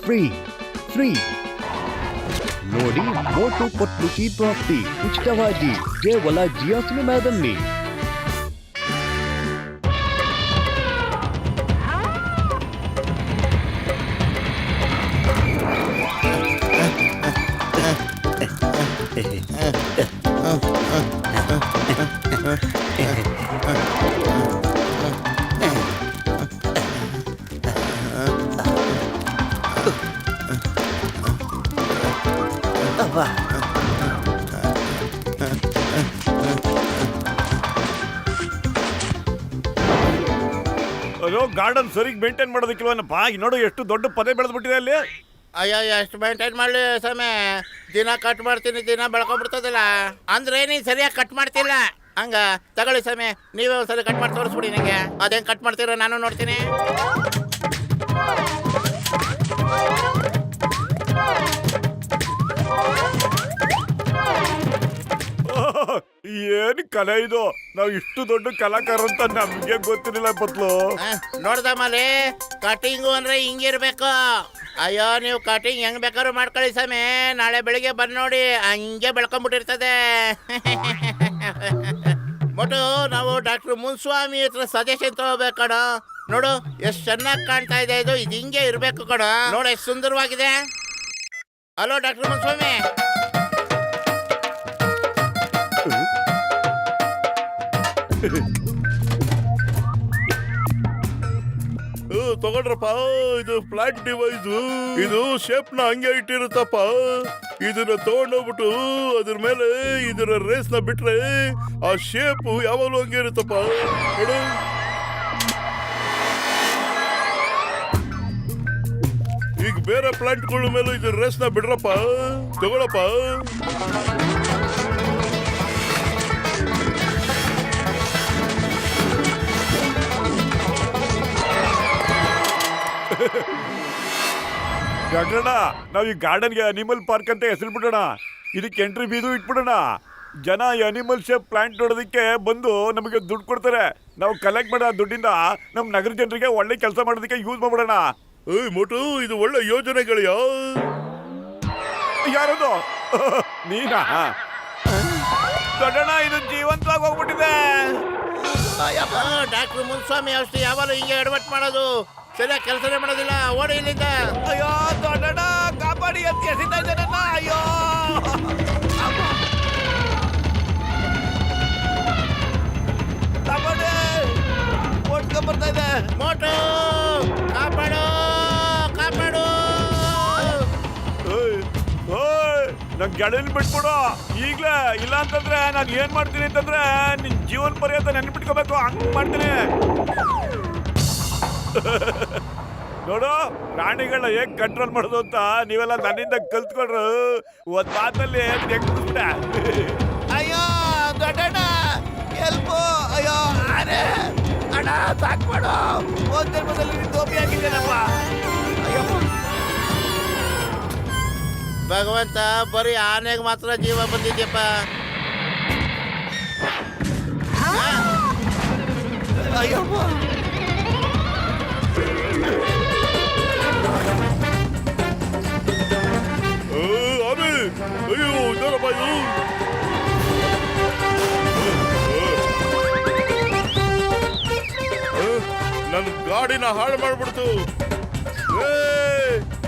Free free ನೋಡಿ ಮೋಟು ಪತ್ಲು ಕಿ ಪ್ರಾಪ್ತಿ ಉಚಿತವಾಗಿ ಕೇವಲ ಜಿಯೋ ಸಿನಿಮಾದಲ್ಲಿ. ಅಯ್ಯೋ, ಗಾರ್ಡನ್ ಸರಿಗೆ ಮೇಂಟೈನ್ ಮಾಡೋದಕ್ಕಿಲ್ವನಪ್ಪ. ನೋಡು ಎಷ್ಟು ದೊಡ್ಡ ಪೊದೆ ಬೆಳೆದ್ಬಿಟ್ಟಿದೆ ಅಲ್ಲಿ. ಅಯ್ಯೋ, ಎಷ್ಟು ಮೇಂಟೈನ್ ಮಾಡಲಿ ಸಮಯ. ದಿನ ಕಟ್ ಮಾಡ್ತೀನಿ, ದಿನ ಬೆಳ್ಕೊಂಡ್ಬಿಡ್ತದಲ್ಲ. ಅಂದ್ರೆ ನೀನು ಸರಿಯಾಗಿ ಕಟ್ ಮಾಡ್ತಿಲ್ಲ. ಹಂಗ ತಗೊಳ್ಳಿ ಸಮಯ, ನೀವೇ ಒಂದ್ಸಲ ಕಟ್ ಮಾಡಿ ತೋರಿಸ್ಬಿಡಿ ನನಗೆ. ಅದೇನು ಕಟ್ ಮಾಡ್ತೀರೋ ನಾನು ನೋಡ್ತೀನಿ. ಏನು ಕಲೆ ಇದು. ನಾವು ಇಷ್ಟು ದೊಡ್ಡ ಕಲಾಕಾರ ಅಂತ ನಮ್ಗೆ ಗೊತ್ತಿರಲಿಲ್ಲ ಪತ್ಲು. ನೋಡ್ದಮ್ಮಲ್ಲಿ ಕಟಿಂಗು ಅಂದ್ರೆ ಹಿಂಗಿರ್ಬೇಕು. ಅಯ್ಯೋ, ನೀವು ಕಟಿಂಗ್ ಹೆಂಗ್ ಬೇಕಾದ್ರೂ ಮಾಡ್ಕೊಳ್ಳಿ ಸಮಯ. ನಾಳೆ ಬೆಳಿಗ್ಗೆ ಬಂದ್ ನೋಡಿ, ಹಂಗೆ ಬೆಳ್ಕೊಂಡ್ಬಿಟ್ಟಿರ್ತದೆ. ಬಟ್ ನಾವು ಡಾಕ್ಟರ್ ಮುನ್ಸ್ವಾಮಿ ಹತ್ರ ಸಜೆಷನ್ ತಗೋಬೇಕು ಕಣ. ನೋಡು ಎಷ್ಟು ಚೆನ್ನಾಗಿ ಕಾಣ್ತಾ ಇದೆ ಇದು. ಇದು ಹಿಂಗೆ ಇರ್ಬೇಕು ಕಣ. ನೋಡು ಎಷ್ಟು ಸುಂದರವಾಗಿದೆ. Hello doctor Muniswamy. ತಗೊಂಡ್ರಪ್ಪ, ಇದು ಫ್ಲಾಟ್ ಡಿವೈಸ್. ಇದು ಶೇಪ್ ನ ಹಂಗೆ ಇಟ್ಟಿರುತ್ತಪ್ಪ. ಇದನ್ನ ತಗೊಂಡೋಗ್ಬಿಟ್ಟು ಅದ್ರ ಮೇಲೆ ಇದರ ರೇಸ್ ನ ಬಿಟ್ರೆ ಆ ಶೇಪ್ ಯಾವಾಗಲೂ ಹಂಗೆ ಇರುತ್ತಪ್ಪ. ನೋಡು, ಈಗ ಬೇರೆ ಪ್ಲಾಂಟ್ಗಳ ಮೇಲೂ ಇದ್ರ ರೇಸ್ ನ ಬಿಡ್ರಪ್ಪ. ತಗೊಳಪ್ಪ. ಡಾಕ್ಟರ್ಣ, ನಾವು ಈ ಗಾರ್ಡನ್ಗೆ ಅನಿಮಲ್ ಪಾರ್ಕ್ ಅಂತ ಹೆಸರು ಬಿಡೋಣ. ಇದಕ್ಕೆ ಎಂಟ್ರಿ ಫೀಸು ಇಟ್ಬಿಡೋಣ. ಜನ ಈ ಅನಿಮಲ್ ಶೇಪ್ ಪ್ಲಾಂಟ್ ನೋಡೋದಕ್ಕೆ ಬಂದು ನಮಗೆ ದುಡ್ಡು ಕೊಡ್ತಾರೆ. ನಾವು ಕಲೆಕ್ಟ್ ಮಾಡೋ ದುಡ್ಡಿಂದ ನಮ್ಮ ನಗರ ಜನರಿಗೆ ಒಳ್ಳೆ ಕೆಲಸ ಮಾಡೋದಕ್ಕೆ ಯೂಸ್ ಮಾಡ್ಬಿಡೋಣ. ಏಯ್ ಮೋಟು, ಇದು ಒಳ್ಳೆ ಯೋಜನೆಗಳಿಯೋ. ಯಾರದು? ನೀನಾ? ದೊಡ್ಡಣ್ಣ, ಇದು ಜೀವಂತವಾಗಿ ಹೋಗ್ಬಿಟ್ಟಿದೆ. ಡಾಕ್ಟರ್ ಮುನ್ಸ್ವಾಮಿ ಔಷಧಿ ಯಾವಾಗಲೂ ಹಿಂಗೆ ಎಡವಟ್ ಮಾಡೋದು. ಸರಿಯಾಗಿ ಕೆಲಸನೇ ಮಾಡೋದಿಲ್ಲ. ಓಡಿ ಇಲ್ಲಿಂದ. ಅಯ್ಯೋ ದೊಡ್ಡಣ್ಣ, ಕಾಪಾಡಿ ಅಂತ ಎಸಿತಾ ಇದ್ದಾನಣ್ಣ. ಅಯ್ಯೋ, ಕಾಪಾಡಿ, ಓಡ್ಕೊಂಡ್ ಬರ್ತಾ ಇದೆ. ಮೋಟು ಕಾಪಾಡು, ಕಾಪಾಡು. ನಂಗೆ ಗೆಳೆಯನ್ ಬಿಟ್ಬಿಡು ಈಗ್ಲೇ. ಇಲ್ಲ ಅಂತಂದ್ರೆ ನಾನು ಏನ್ ಮಾಡ್ತೀನಿ ಅಂತಂದ್ರೆ ನಿನ್ ಜೀವನ ಪರ್ಯಂತ ನೆನ್ಪಿಟ್ಕೋಬೇಕು. ಹಂಗ್ ಮಾಡ್ತೀನಿ. ನೋಡು, ಪ್ರಾಣಿಗಳನ್ನ ಹೇಗ್ ಕಂಟ್ರೋಲ್ ಮಾಡೋದು ಅಂತ ನೀವೆಲ್ಲ ನನ್ನಿಂದ ಕಲ್ತ್ಕೊಂಡ್ರು. ಒಂದ್ ಮಾತಲ್ಲಿ ಹೆಂಗ್ ಮುಗಿಸ್ಬಿಟ್ಟೆ. ಅಯ್ಯೋ ದೊಡ್ಡಣ್ಣ, ಎಲ್ಪು. ಅಯ್ಯೋ ಆನೆ, ಅಣ್ಣ ಸಾಕ್ಬೇಡು. ಒಂದ್ ಜನ್ಮದಲ್ಲಿ ನೀನು ದೋಪಿ ಹಾಕಿದ್ದೇನಪ್ಪ. ಅಯ್ಯಪ್ಪ, ಭಗವಂತ, ಬರೀ ಆನೆಗೆ ಮಾತ್ರ ಜೀವ ಬಂದಿದ್ಯಪ್ಪ. ಅಯ್ಯಪ್ಪ, ಆನೆ, ಅಯ್ಯೋ ಇದರಪ್ಪ ಇದು. ನನ್ ಗಾಡಿನ ಹಾಳು ಮಾಡ್ಬಿಡ್ತು.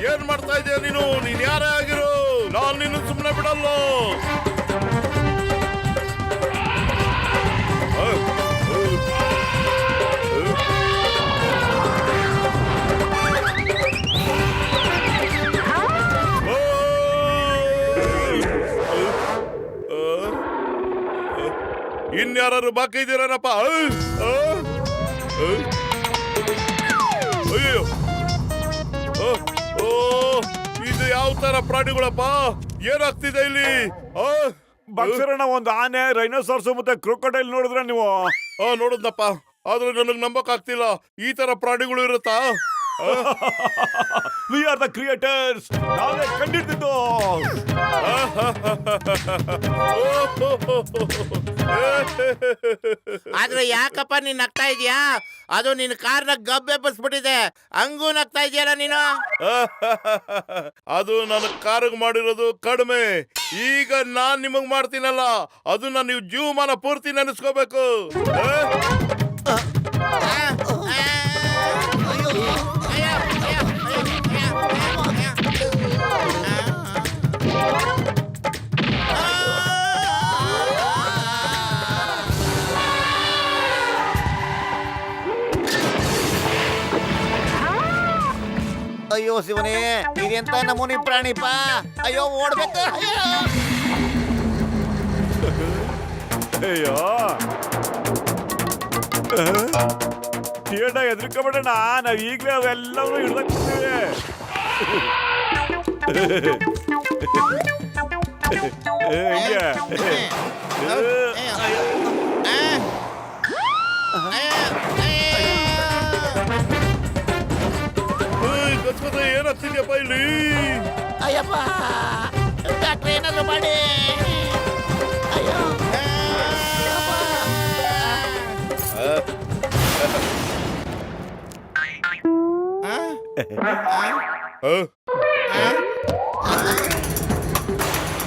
ಏನ್ ಮಾಡ್ತಾ ಇದೀಯ ನೀನು? ನೀನ್ ಯಾರೇ ಆಗಿರು, ನಾನ್ ನಿನ್ನ ಸುಮ್ಮನೆ ಬಿಡಲ್ಲ. ಇನ್ಯಾರು ಬಾಕಿ ಇದ್ದೀರನಪ್ಪ? ಅಯ್ಯೋ, ಇದು ಯಾವ ತರ ಪ್ರಾಣಿಗಳಪ್ಪ? ಏನಾಗ್ತಿದೆ ಇಲ್ಲಿ? ಬಕ್ಸರಣ್ಣ, ಒಂದು ಆನೆ, ರೈನೋಸಾರ್ಸ್ ಮತ್ತೆ ಕ್ರೊಕೊಡೈಲ್ ನೋಡಿದ್ರೆ ನೀವು? ನೋಡಿದ್ನಪ್ಪ, ಆದ್ರೆ ನನಗ್ ನಂಬಕ್ ಆಗ್ತಿಲ್ಲ. ಈ ತರ ಪ್ರಾಣಿಗಳು ಇರುತ್ತಾ? ವಿ ಆರ್ ದ ಕ್ರಿಯೇಟರ್ಸ್, ನಾವೇ ಕಂಡಿಡ್ತಿದ್ದು. ಆದ್ರೆ ಯಾಕಪ್ಪ ನೀನ್ ನಗ್ತಾ ಇದೀಯಾ? ಅದು ನಿನ್ ಕಾರ್ನ ಗಬ್ಬೆಬ್ಬಿಸ್ಬಿಟ್ಟಿದೆ, ಹಂಗೂ ನಗ್ತಾ ಇದೆಯಲ್ಲ ನೀನು. ಅದು ನನ್ನ ಕಾರಿಗೆ ಮಾಡಿರೋದು ಕಡಿಮೆ, ಈಗ ನಾನ್ ನಿಮಗ್ ಮಾಡ್ತೀನಲ್ಲ ಅದನ್ನ ನೀವು ಜೀವಮಾನ ಪೂರ್ತಿ ನೆನೆಸ್ಕೋಬೇಕು. ಅಯ್ಯೋ ಶಿವನೇ, ಇದೆಂತ ನಮೂನಿ ಪ್ರಾಣಿಪ. ಅಯ್ಯೋ ಓಡ್ಬೇಕು. ಅಯ್ಯೋ ಥಿಯೇಟರ್ ಎದ್ರಿಕೊಬೇಡಣ, ನಾವ್ ಈಗ್ಲೇ ಅವೆಲ್ಲವೂ ಹಿಡ್ದಾಕ್ತೀವಿ. ಏನಾಗ್ತಿದ್ಯಪ್ಪ ಇಲ್ಲಿ? ಅಯ್ಯಪ್ಪ ಡಾಕ್ಟ್ರ್ ಏನಾದ್ರು ಮಾಡಿ. ಅಯ್ಯೋ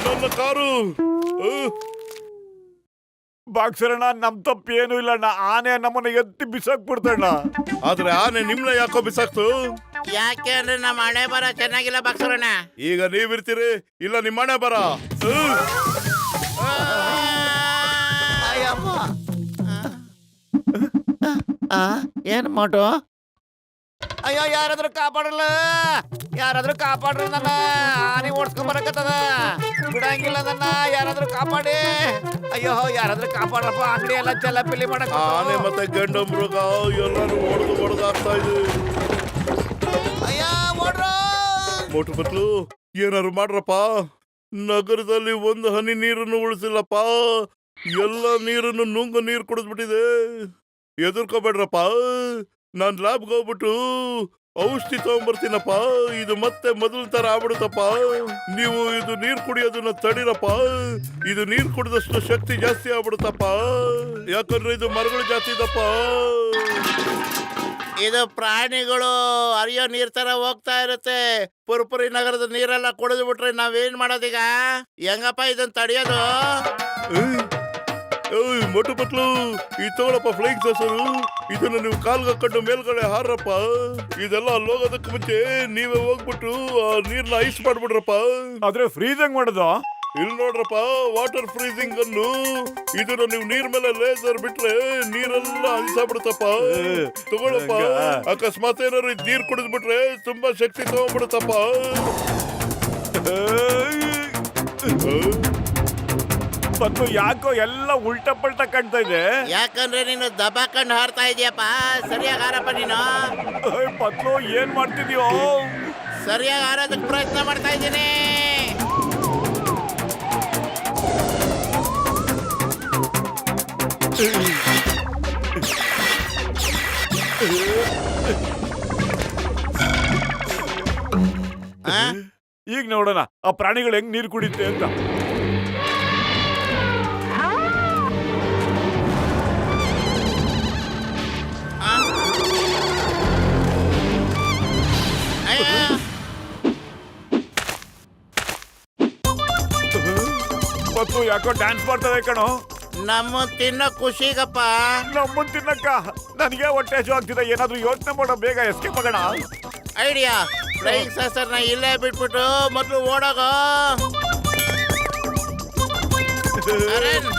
ನನ್ನ ಕಾರು. ಬಾಕ್ಸರಣ್ಣ, ನಮ್ ತಪ್ಪು ಏನು ಇಲ್ಲಣ್ಣ. ಆನೆ ನಮ್ಮನ್ನ ಎತ್ತಿ ಬಿಸಾಕ್ಬಿಡ್ತಣ್ಣ. ಆದ್ರೆ ಆನೆ ನಿಮ್ನ ಯಾಕೋ ಬಿಸಾಕ್ತು? ಯಾಕೆ ಅಂದ್ರೆ ನಮ್ಮ ಹಣೆ ಬರ ಚೆನ್ನಾಗಿಲ್ಲ ಬಾಕ್ಸರಣ್ಣ. ಈಗ ನೀವಿರ್ತೀರಿ, ಇಲ್ಲ ನಿಮ್ಮ ಹಣೆ ಬರ. ಅಯ್ಯಪ್ಪ ಏನ್ ಮಾಡು? ಅಯ್ಯೋ ಯಾರಾದ್ರೂ ಕಾಪಾಡಲ್ಲ, ಯಾರಾದ್ರೂ ಕಾಪಾಡ್ರಿ, ನನ್ನ ಆನೆ ಓಡಿಸ್ಕೊಂಡ್ ಬರಕತ್ತದ, ಬಿಡಂಗಿಲ್ಲ ನನ್ನ, ಯಾರಾದ್ರೂ ಕಾಪಾಡಿ. ಅಯ್ಯೋ ಯಾರಾದ್ರೂ ಕಾಪಾಡ್ರಪ್ಪ, ಅಂಗಡಿ ಎಲ್ಲ ಚೆಲ್ಲಪಿಲ್ಲಿ ಮಾಡಕ್. ಆನೆ ಮತ್ತೆ ಗಂಡ ಮೃಗ ಎಲ್ಲರೂ ಹೊಡೆದು ಆಗ್ತಾ ಇದೆ. ಅಯ್ಯ ಓಡ್ರು. ಮೋಟು ಬಟ್ಲು ಏನಾರು ಮಾಡ್ರಪ್ಪ, ನಗರದಲ್ಲಿ ಒಂದು ಹನಿ ನೀರನ್ನು ಉಳಿಸಿಲ್ಲಪ್ಪ, ಎಲ್ಲ ನೀರನ್ನು ನುಂಗು ನೀರು ಕುಡಿದ್ಬಿಟ್ಟಿದೆ. ಎದುರ್ಕೋಬೇಡ್ರಪ್ಪ, ನಾನ್ ಲ್ಯಾಬ್ಗೆ ಹೋಗ್ಬಿಟ್ಟು ಔಷಧಿ ತಗೊಂಡ್ಬರ್ತೀನಪ್ಪ. ಇದು ಮತ್ತೆ ಮೊದಲ ತರ ಆಗ್ಬಿಡುತ್ತಪ್ಪ. ನೀವು ಇದು ನೀರ್ ಕುಡಿಯೋದನ್ನ ತಡಿರಪ್ಪ, ಇದು ನೀರ್ ಕುಡಿದಷ್ಟು ಶಕ್ತಿ ಜಾಸ್ತಿ ಆಗ್ಬಿಡುತ್ತಪ್ಪ, ಯಾಕಂದ್ರೆ ಇದು ಮರಗಳು ಜಾಸ್ತಿ ಇದಪ್ಪ. ಇದು ಪ್ರಾಣಿಗಳು ಹರಿಯೋ ನೀರ್ ತರ ಹೋಗ್ತಾ ಇರುತ್ತೆ. ಪುರ್ಪುರಿ ನಗರದ ನೀರೆಲ್ಲ ಕುಡಿದು ಬಿಟ್ರೆ ನಾವೇನ್ ಮಾಡೋದೀಗ? ಹೆಂಗಪ್ಪ ಇದನ್ನ ತಡಿಯೋದು? ಮೊಟ್ಟು ಬಟ್ಲು, ಈ ತಗೊಳಪ್ಪ ಫ್ಲೈಂಗ್ ಸಾಸರು, ಇದನ್ನ ನೀವು ಕಾಲ್ಗೆ ಹಾಕೊಂಡು ಮೇಲ್ಗಡೆ ಹಾರಪ್ಪ. ಇದೆಲ್ಲ ಅಲ್ಲಿ ಹೋಗೋದಕ್ಕೆ ಮುಂಚೆ ನೀವೇ ಹೋಗ್ಬಿಟ್ಟು ಆ ನೀರ್ನ ಐಸ್ ಮಾಡ್ಬಿಡ್ರಪ್ಪ. ಆದ್ರೆ ಫ್ರೀಸ್ ಹೆಂಗ್ ಮಾಡೋದು? ಇಲ್ಲಿ ನೋಡ್ರಪ್ಪ, ವಾಟರ್ ಫ್ರೀಸಿಂಗ್ ಅನ್ನು ಇದನ್ನ ನೀವು ನೀರ್ ಮೇಲೆ ಲೇಸರ್ ಬಿಟ್ರೆ ನೀರೆಲ್ಲ ಹಂಸಾಬಿಡುತ್ತಪ್ಪ. ತಗೊಳಪ್ಪ, ಅಕಸ್ಮಾತ್ ಏನಾರು ನೀರ್ ಕುಡಿದ್ಬಿಟ್ರೆ ತುಂಬಾ ಶಕ್ತಿ ತಗೊಂಡ್ಬಿಡುತ್ತಪ್ಪ. ಮತ್ತು ಯಾಕೋ ಎಲ್ಲ ಉಲ್ಟಾ ಪಲ್ಟಾ ಕಾಣ್ತಾ ಇದೆ. ಯಾಕಂದ್ರೆ ನೀನು ದಬಾಕಂಡ್ ಹಾರ್ತಾ ಇದೀಯಪ್ಪ. ಸರಿಯಾಗಿ ಹಾರಪ್ಪ ನೀನು. ಪತ್ಲು ಏನ್ ಮಾಡ್ತಿದ್ಯೋ? ಸರಿಯಾಗಿ ಹಾರೋದಕ್ಕೆ ಪ್ರಯತ್ನ ಮಾಡ್ತಾ ಇದ್ದೀನಿ. ಈಗ ನೋಡೋಣ ಆ ಪ್ರಾಣಿಗಳು ಹೆಂಗ್ ನೀರು ಕುಡಿಯುತ್ತೆ ಅಂತ. ಪತ್ತು ಯಾಕೋ ಡ್ಯಾನ್ಸ್ ಮಾಡ್ತದೆ ಕಣೋ. ನಮ್ಮ ತಿನ್ನೋ ಖುಷಿಗಪ್ಪ. ನಮ್ಮನ್ ತಿನ್ನಕ್ಕ ನನಗೆ ಹೊಟ್ಟೆ ಹಸಿವು ಆಗ್ತಿದೆ. ಏನಾದ್ರೂ ಯೋಚನೆ ಮಾಡೋ, ಬೇಗ ಎಸ್ಕೇಪ್ ಆಗೋಣ. ಐಡಿಯಾ, ಫ್ಲೈಯಿಂಗ್ ಸಾಸರ್ನ ಇಲ್ಲೇ ಬಿಟ್ಬಿಟ್ಟು ಮೊದಲು ಓಡೋಗೋ. ಅರೆನ್.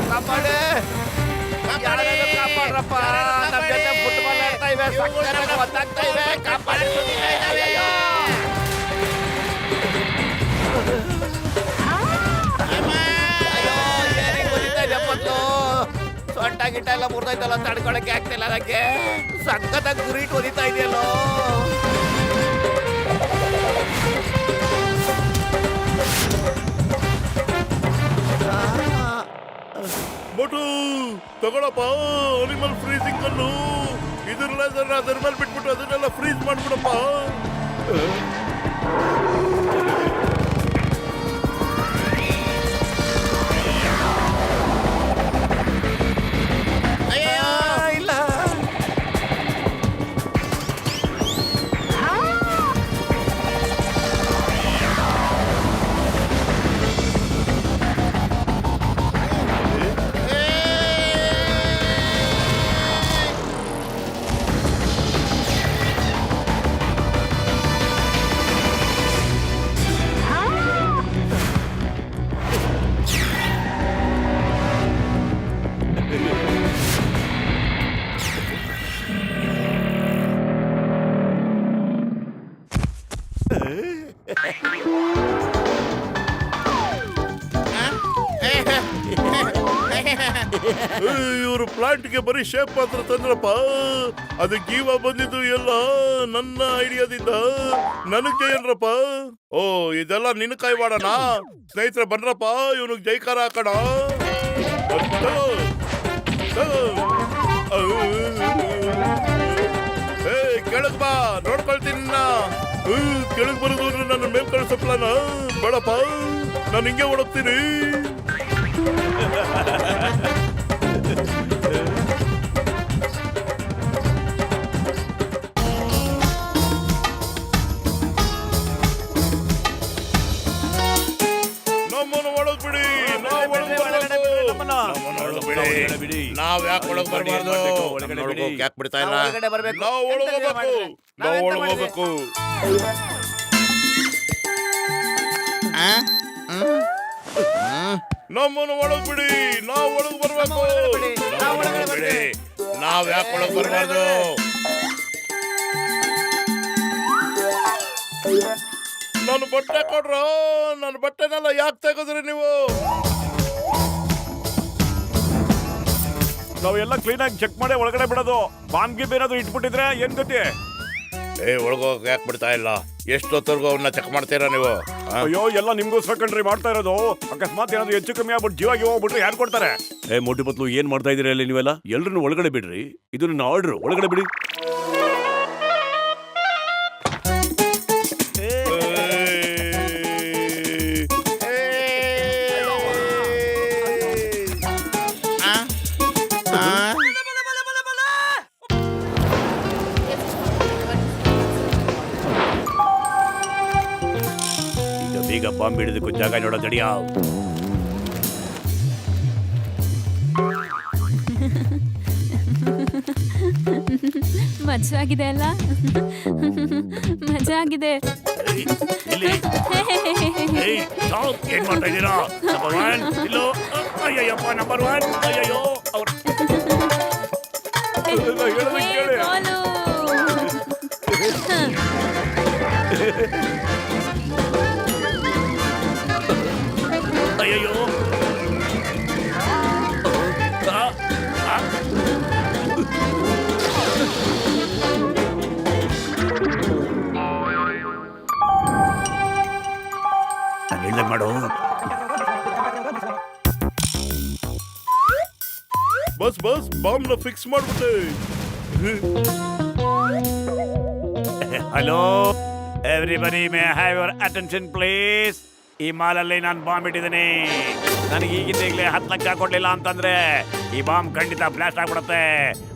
ಕಾಪಾಡಿ, ಯಾರಾದ್ರೂ ಕಾಪಾಡ್ರಪ್ಪ. ನಮ್ ಜೊತೆ ಫುಟ್ಬಾಲ್ ಆಡ್ತಾ ಇವೆ, ಸಕ್ಕತ್ತಾಗಿ ಒದ್ದಾಗ್ತಾ ಇವೆ, ಕಾಪಾಡಿ. ಸೊಂಟ ಗಿಟ್ಟ ಎಲ್ಲ ಮುರಿದೈತಲ್ಲ, ತಡ್ಕೊಳಕ್ಕೆ ಆಗ್ತಿಲ್ಲ ಅದಕ್ಕೆ. ಸಕ್ಕತ್ತಾಗಿ ಗುರಿ ಹೊಡಿತಾ ಇದೆಯಲ್ಲೋ. ತಗೊಳಪ್ಪ ಅನಿಮಲ್ ಫ್ರೀಸಿಂಗ್ ಅನ್ನು ಇದ್ರಲ್ಲ ಅದ್ರ ಮೇಲೆ ಬಿಟ್ಬಿಟ್ಟು ಅದನ್ನೆಲ್ಲ ಫ್ರೀಸ್ ಮಾಡ್ಬಿಡಪ್ಪ. ಅಯ್ಯೋ ಇಲ್ಲ ಇವರು ಪ್ಲಾಂಟ್ಗೆ ಬರೀ ಶೇಪ್ ಮಾತ್ರ ತಂದ್ರಪ್ಪ. ಅದಕ್ಕೆ ಜೀವ ಬಂದಿದ್ದು ಎಲ್ಲ ನನ್ನ ಐಡಿಯಾದಿಂದ ನನಗ್ ಜಯನ್ರಪ್ಪ. ಓ ಇದೆಲ್ಲ ನಿನ್ನ ಕೈ ಮಾಡೋಣ. ಸ್ನೇಹಿತರೆ ಬನ್ರಪ್ಪ, ಇವನಿಗೆ ಜೈಕಾರ ಹಾಕೋಣ. ಏ ಕೆಳಗ್ ಬಾ, ನೋಡ್ಕೊಳ್ತೀನಿ. ಕೆಳಗ್ ಬರೋದು ಅಂದ್ರೆ ನನ್ನ ಮೇಲ್ ಕಳ್ಸಪ್ಲಾನ ಬೇಡಪ್ಪ, ನಾನು ಹಿಂಗೆ ಓಡೋಗ್ತೀನಿ. ನಮ್ಮನ್ನು ಒಳಗ್ ಬಿಡಿ, ನಾವು ಒಳಗ್ ಬಿಡಿ. ನಾವ್ ಯಾಕೆ ಒಳಗ್ ಬರ್ಬಾರ್ದು? ಯಾಕೆ ಬಿಡ್ತಾ ಇಲ್ಲ? ಒಳಗಡೆ ಬರ್ಬೇಕು. ನಾವು ಒಳಗ್ ಹೋಗ್ಬೇಕು, ನಾವು ಒಳಗ್ ಹೋಗ್ಬೇಕು. ನಮ್ಮನ್ನು ಒಳಗ್ ಬಿಡಿ, ನಾವು ಒಳಗ್ ಬರ್ಬೇಕು. ನಾವ್ ಯಾಕೆ ಒಳಗ್ ಬರ್ಬಾರ್ದು? ನನ್ನ ಬಟ್ಟೆ ಕೊಡ್ರ, ನನ್ನ ಬಟ್ಟೆನೆಲ್ಲ ಯಾಕೆ ತೆಗೆದ್ರಿ ನೀವು? ನಾವೆಲ್ಲ ಕ್ಲೀನ್ ಆಗಿ ಚೆಕ್ ಮಾಡಿ ಒಳಗಡೆ ಬಿಡೋದು. ಬಾಂಬ್ಗೆ ಬೇರೆದು ಇಟ್ಬಿಟ್ಟಿದ್ರೆ ಏನ್ ಗತಿ? ಒಳಗೋಗ್ ಯಾಕೆ ಬಿಡ್ತಾ ಇಲ್ಲ? ಎಷ್ಟೊತ್ತರ್ಗು ಅವನ್ನ ಚೆಕ್ ಮಾಡ್ತೀರಾ ನೀವು? ಅಯ್ಯೋ ಎಲ್ಲ ನಿಮ್ಗೋಸ್ಕರ ಕಂಡ್ರಿ ಮಾಡ್ತಾ ಇರೋದು. ಅಕಸ್ಮಾತ್ ಏನಾದ್ರು ಹೆಚ್ಚು ಕಮ್ಮಿ ಆಗ್ಬಿಟ್ಟು ಜೀವಾಗಿ ಹೋಗ್ಬಿಟ್ರೆ ಯಾರು ಕೊಡ್ತಾರೆ? ಮೋಟಿ ಬತ್ಲು ಏನ್ ಮಾಡ್ತಾ ಇದೀರ ಅಲ್ಲಿ ನೀವೆಲ್ಲ? ಎಲ್ರನ್ನು ಒಳಗಡೆ ಬಿಡ್ರಿ, ಇದು ನನ್ನ ಆರ್ಡರ್, ಒಳಗಡೆ ಬಿಡಿ. ಈಗ ಬಾಂಬ್ ಹಿಡಿದಕ್ಕೂ ಜಾಗ ನೋಡೋ ದಡಿಯಾ. ಮಜಾ ಆಗಿದೆ ಅಲ್ಲ? ಮಜಾ ಆಗಿದೆ. ಏನ್ ಮಾಡ್ತಾ ಇದ್ದೀರಾ? ನಂಬರ್ ಒನ್ ಇಲ್ಲೋ. Ayyappa number one. ಅಯ್ಯೋ ಅವ್ರ ಗೋಲು. ಅಯ್ಯೋ ಮಾಡು. ಬಸ್ ಬಸ್ ಬಾಂಬ್ ನ ಫಿಕ್ಸ್ ಮಾಡ್ಬಿಟ್ಟೆ. Hello everybody, may have your attention please. ಈ ಮಾಲಲ್ಲಿ ನಾನು ಬಾಂಬ್ ಇಟ್ಟಿದ್ದೀನಿ. ನನಗೆ ಈಗಿಂದೀಗಲೇ 10 ಲಕ್ಷ ಕೊಡ್ಲಿಲ್ಲ ಅಂತಂದ್ರೆ ಈ ಬಾಂಬ್ ಖಂಡಿತ ಬ್ಲಾಸ್ಟ್ ಆಗ್ಬಿಡುತ್ತೆ,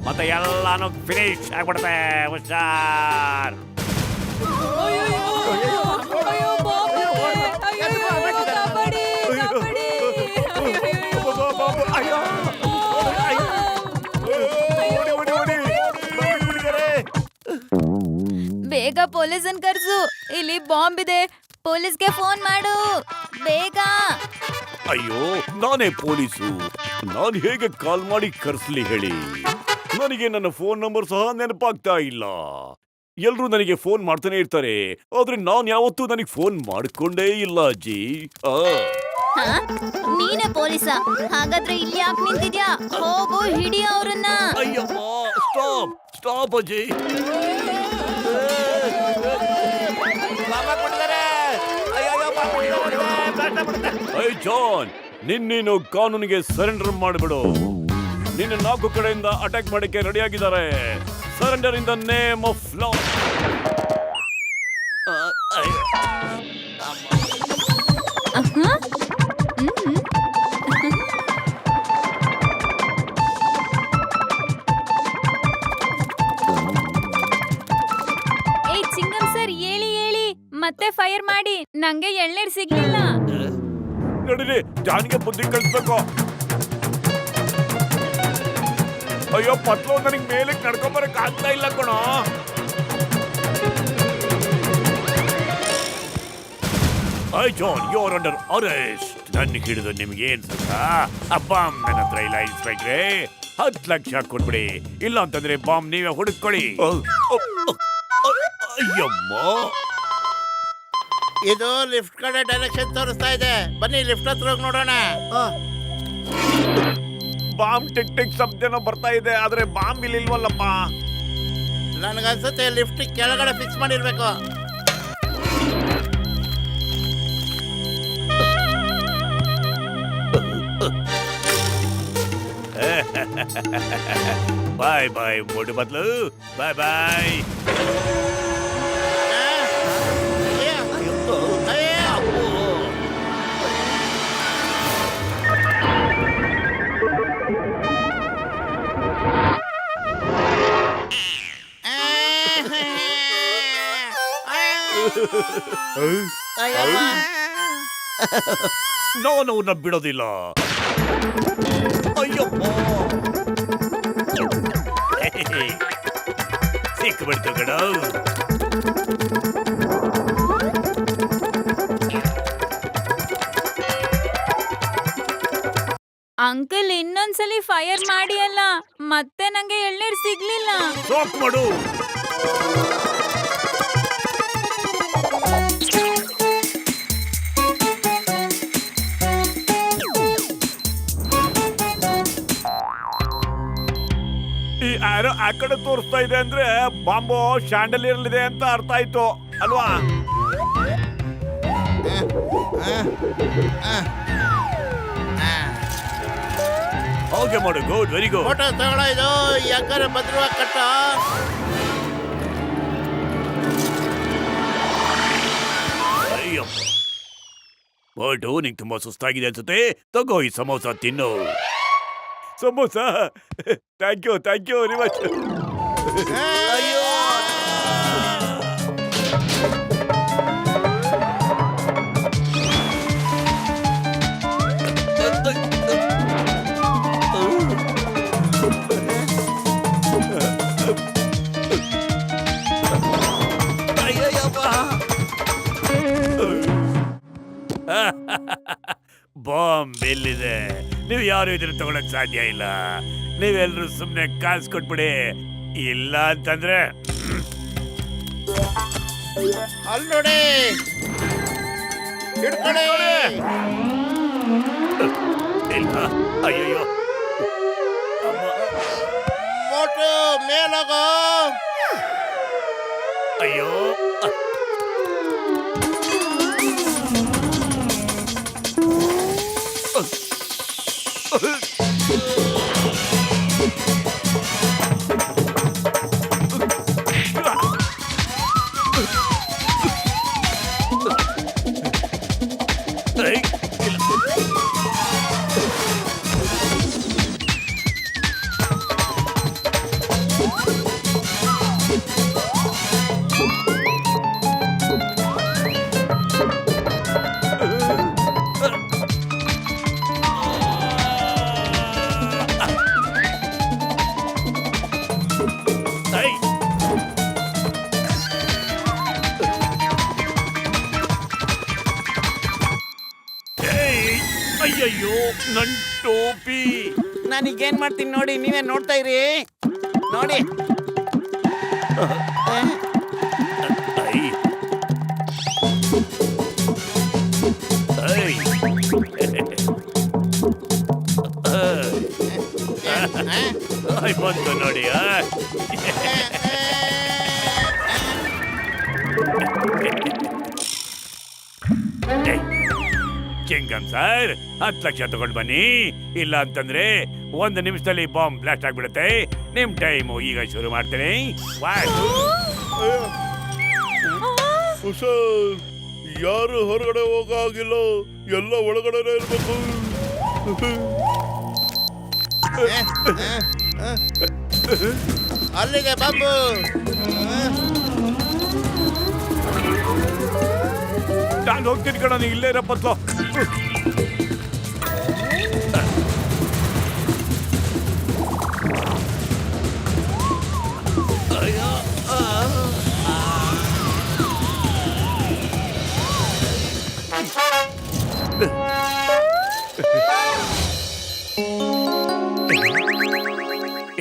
ಮತ್ತೆ ಎಲ್ಲಾನು ಫಿನಿಶ್ ಆಗ್ಬಿಡುತ್ತೆ. ಹುಷಾರ್. ಬೇಗ ಪೊಲೀಸನ್ ಕರ್ಸು, ಇಲ್ಲಿ ಬಾಂಬ್ ಇದೆ. ಪೊಲೀಸ್ಗೆ ಫೋನ್ ಮಾಡು ಬೇಗ. ಅಯ್ಯೋ ನಾನೇ ಪೊಲೀಸು, ನಾನು ಹೇಗೆ ಕಾಲ್ ಮಾಡಿ ಕರ್ಸ್ಲಿ ಹೇಳಿ? ನನಗೆ ನನ್ನ ಫೋನ್ ನಂಬರ್ ಸಹ ನೆನಪಾಗ್ತಾ ಇಲ್ಲ. ಎಲ್ರು ನನಗೆ ಫೋನ್ ಮಾಡ್ತಾನೆ ಇರ್ತಾರೆ, ಆದ್ರೆ ನಾನ್ ಯಾವತ್ತೂ ನನಗೆ ಫೋನ್ ಮಾಡ್ಕೊಂಡೇ ಇಲ್ಲ ಅಜ್ಜಿ. ನೀನೇ ಪೊಲೀಸಾ? ಹಾಗಾದ್ರೆ ಇಲ್ಲಿ ಯಾಕೆ ನಿಂತಿದ್ಯಾ? ಹೋಗು ಹಿಡಿ ಅವ್ರನ್ನ. ಅಯ್ಯಪ್ಪ ಸ್ಟಾಪ್ ಸ್ಟಾಪ್ ಅಜ್ಜಿ. ಐ ಜಾನ್, ನಿನ್ನೇನು ಕಾನೂನಿಗೆ ಸರೆಂಡರ್ ಮಾಡಿಬಿಡು. ನಿನ್ನ 4 ಕಡೆಯಿಂದ ಅಟ್ಯಾಕ್ ಮಾಡಕ್ಕೆ ರೆಡಿ ಆಗಿದ್ದಾರೆ. Surrender in the name of law. ಏ ಚಿಂಗಂ ಸರ್ ಹೇಳಿ ಹೇಳಿ ಮತ್ತೆ ಫೈರ್ ಮಾಡಿ, ನಂಗೆ ಎಳ್ನೀರ್ ಸಿಗ್ಲಿಲ್ಲ. ನಡೀರಿ, ಜಾನ್ಗೆ ಬುದ್ಧಿ ಕಳಿಸ್ಬೇಕು. ಅಯ್ಯೋ ಪತ್ಲು, ನನಗೆ ಮೇಲೆ ನಡ್ಕೊಂಬರಕ್ ಆಗ್ತಾ ಇಲ್ಲ ಕಣೋ. I John, you are under arrest. ನನ್ನ ಹಿಡಿದು ನಿಮ್ಗೆ ಏನ್ ಸುತ್ತ? ಬಾಂಬ್ ನನ್ನ ಹತ್ರ ಇಲ್ಲ ಇನ್ಸ್ಪೆಕ್ಟ್ರೆ. 10 ಲಕ್ಷ ಕೊಟ್ಬಿಡಿ, ಇಲ್ಲ ಅಂತಂದ್ರೆ ಬಾಂಬ್ ನೀವೇ ಹುಡುಕೊಳ್ಳಿ. ಅಯ್ಯಮ್ಮ, ಇದು ಲಿಫ್ಟ್ ಕಡೆ ಡೈರೆಕ್ಷನ್ ತೋರಿಸ್ತಾ ಇದೆ. ಬನ್ನಿ ಲಿಫ್ಟ್ ಹತ್ರ ಹೋಗಿ ನೋಡೋಣ. ಬಾಂಬ್ ಟಿಕ್ ಟಿಕ್ ಶಬ್ದನೋ ಬರ್ತಾ ಇದೆ, ಆದ್ರೆ ಬಾಂಬ್ ಇಲ್ವಲ್ಲಪ್ಪ. ನನಗನ್ಸುತ್ತೆ ಲಿಫ್ಟ್ ಕೆಳಗಡೆ ಫಿಕ್ಸ್ ಮಾಡಿರ್ಬೇಕು. ಬಾಯ್ ಬಾಯ್ ಮೋಟು ಬದ್ಲು, ಬಾಯ್ ಬಾಯ್. ನಾನು ಅವ್ರನ್ನ ಬಿಡೋದಿಲ್ಲ. ಅಯ್ಯಪ್ಪ, ಸಿಕ್ಬಿಡ್ತು ಕಣ. ಅಂಕಲ್ ಇನ್ನೊಂದ್ಸಲಿ ಫೈರ್ ಮಾಡಿ ಅಲ್ಲ, ಮತ್ತೆ ನಂಗೆ ಎಳ್ನೀರ್ ಸಿಗ್ಲಿಲ್ಲ. ಸಾಕ್ ಮಾಡು. ಈ ಆರೋ ಆ ಕಡೆ ತೋರಿಸ್ತಾ ಇದೆ ಅಂದ್ರೆ ಬಾಂಬು ಶಾಂಡಲಿಯರ್ಲಿದೆ ಅಂತ ಅರ್ಥ ಆಯ್ತು ಅಲ್ವಾ? ಓಕೆ ಮಾಡು, ಗುಡ್, ವೆರಿ ಗುಡ್. ಫೋಟೋ ತಗೊಳ್ಳೋ. ಇದು ಯಾಕಂದ್ರೆ ಭದ್ರವಾಗಿ ಕಟ್ಟ. ಅಯ್ಯಪ್ಪ, ಫೋಟೋ ನಿಂಗೆ ತುಂಬಾ ಸುಸ್ತಾಗಿದೆ ಅನ್ಸುತ್ತೆ. ತಗೋ ಈ ಸಮೋಸ ತಿನ್ನು. Samosa, thank you very much. ಅಯ್ಯೋ, ಬಾಂಬ್ ಎಲ್ಲಿದೆ? ನೀವು ಯಾರು ಇದನ್ನ ತಗೊಳಕ್ ಸಾಧ್ಯ ಇಲ್ಲ. ನೀವೆಲ್ರೂ ಸುಮ್ನೆ ಕಾಸು ಕೊಟ್ಬಿಡಿ, ಇಲ್ಲ ಅಂತಂದ್ರೆ ಅಲ್ಲಿ ನೋಡಿ, ಹಿಡ್ಕೊಳ್ಳಿ. ಇಲ್ಲ. ಅಯ್ಯಯ್ಯೋ, ಮೋಟು ಮೇಲೋಗೋ. ಅಯ್ಯೋ, ಅಯ್ಯಯ್ಯೋ, ನನ್ ಟೋಪಿ. ನಾನೀಗೇನ್ ಮಾಡ್ತೀನಿ ನೋಡಿ, ನೀವೇ ನೋಡ್ತಾ ಇರಿ. ನೋಡಿ, ಐ. ಐ. ಐ ಬಂತು ನೋಡಿ. ಚಿಂಗಂ ಸರ್ 10 ಲಕ್ಷ ತಗೊಂಡು ಬನ್ನಿ, ಇಲ್ಲ ಅಂತಂದ್ರೆ 1 ನಿಮಿಷದಲ್ಲಿ ಬಾಂಬ್ ಬ್ಲಾಸ್ಟ್ ಆಗ್ಬಿಡುತ್ತೆ. ನಿಮ್ ಟೈಮು ಈಗ ಶುರು ಮಾಡ್ತೀನಿ. ಹುಷಾರ್, ಯಾರು ಹೊರಗಡೆ ಹೋಗಾಗಿಲ್ಲ, ಎಲ್ಲ ಒಳಗಡೆ ಇರ್ಬೇಕು. ಅಲ್ಲಿಗೆ ಬಾಂಬು. ನಾನು ಹೋಗ್ತೀನಿ ಕಣ, ನೀ ಇಲ್ಲೇ ಇರಪ್ಪತ್ಲೋ.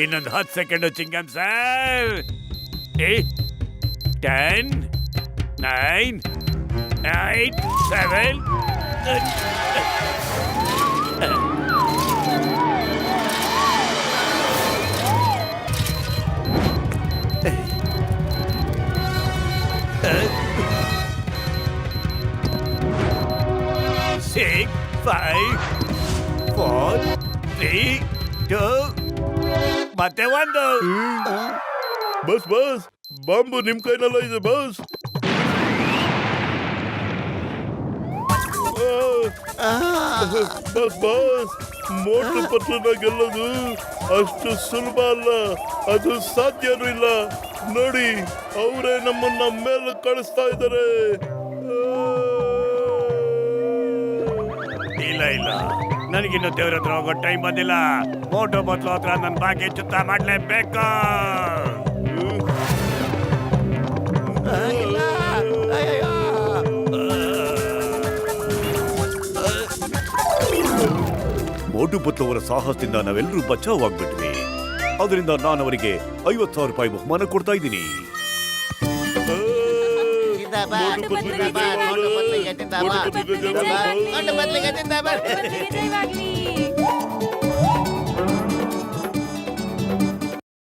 ಇನ್ನೊಂದು 10 ಸೆಕೆಂಡು ಚಿಂಗಂ ಸರ್. 10 9 8 7 6 5 4 3 2 ಮತ್ತೆ 1. ಬಸ್ ಬಸ್, ಬಾಂಬು ನಿಮ್ ಕೈನಲ್ಲ ಇದೆ ಬಸ್. ಬಸ್ ಬಸ್, ಮೋಟು ಪತ್ರನ ಗೆಲ್ಲೋದು ಅಷ್ಟು ಸುಲಭ ಅಲ್ಲ, ಅದು ಸಾಧ್ಯನೂ ಇಲ್ಲ. ನೋಡಿ, ಅವರೇ ನಮ್ಮನ್ನ ಮೇಲೆ ಕಳಿಸ್ತಾ ಇದ್ದಾರೆ. ಇಲ್ಲ ಇಲ್ಲ, ನನಗಿನ್ನು ದೇವ್ರ ಹತ್ರ ಹೋಗೋ ಟೈಮ್ ಬಂದಿಲ್ಲ. ಮೋಟೋ ಬದಲು ಹತ್ರ ನನ್ನ ಬಾಕಿ ಚುತ್ತ ಮಾಡ್ಲೇಬೇಕು. ಮೋಟು ಪತ್ಲು ಅವರ ಸಾಹಸದಿಂದ ನಾವೆಲ್ಲರೂ ಬಚಾವಾಗ್ಬಿಟ್ವಿ. ಅದರಿಂದ ನಾನು ಅವರಿಗೆ 50,000 ರೂಪಾಯಿ ಬಹುಮಾನ ಕೊಡ್ತಾ ಇದ್ದೀನಿ. ಜಿಂದಾಬಾದ್, ಜಿಂದಾಬಾದ್, ನೋಟು ಬದಲಿಗೆ ಜಿಂದಾಬಾದ್, ಜಿಂದಾಬಾದ್, ನೋಟು ಬದಲಿಗೆ ಜಿಂದಾಬಾದ್. ಜಯವಾಗ್ಲಿ.